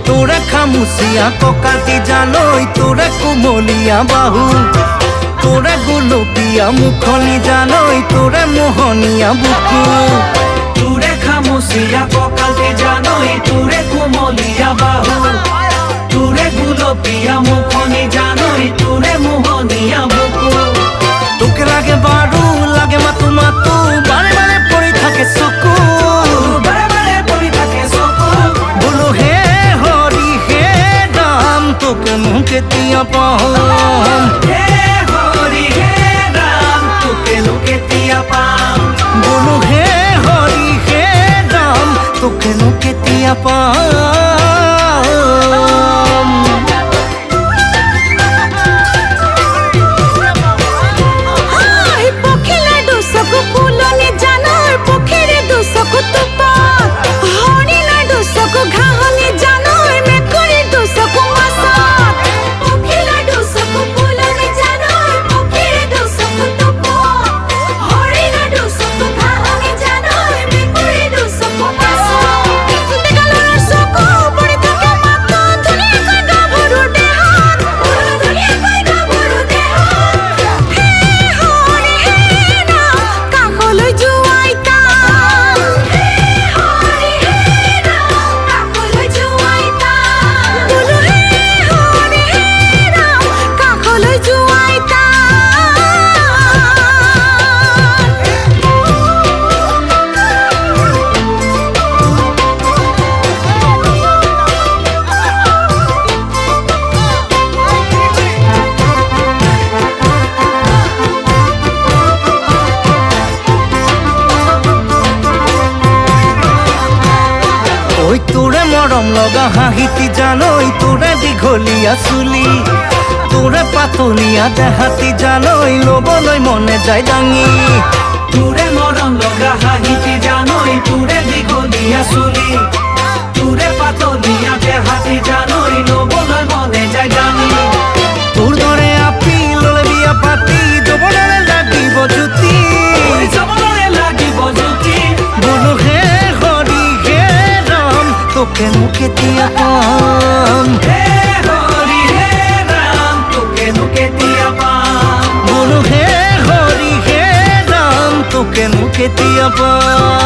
তোরা খামুসিয়া ককাতি জানই তোরা কুমলিয়া বাহু তোরা গোলপিয়া মুখনি জানই তোরা মোহনিয়া বুকু তোরে খামুসিয়া ককাতি জানই তোরে কুমলিয়া বাহু তোরে গোলপিয়া মুখনি জানই তোরে মোহনিয়া বুকু তোকে লাগে বারু লাগে মাতু মাতু বারে বারে পড়ে থাকে চকু বারে বারে পড়ে থাকে চকু বলো হে হরি হে রাম তোকে মুখে তিয়া পাম হে হরি হে রাম তোকে লোকে তিয়া পাম বলো হে হরি হে রাম তোকে মুখে তিয়া পাম তোরে মরম লগা হাহিতি জানই তোরে দীঘলিয়া চুলি তোরে পাতলিয়া দেহাতি জানই লবলৈ মনে যায় দাঙি তোরে মরম লগা হাহিতি জানই তোরে দীঘলিয়া চুলি তোরে পাতলিয়া দেহাতি জানই লবলৈ মনে যায় দাঙি তোর দরে আপি ললে বিয়া পাতি যৌবনরে লাগিব জুতি যৌবনরে লাগিব জুতি বলো হে হরি হে রাম তোকে মুখে তিয়া পাম হে হরি হে রাম তোকে লোকে তিয়া পাম বলো হে হরি হে রাম তোকে মুখে তিয়া পাম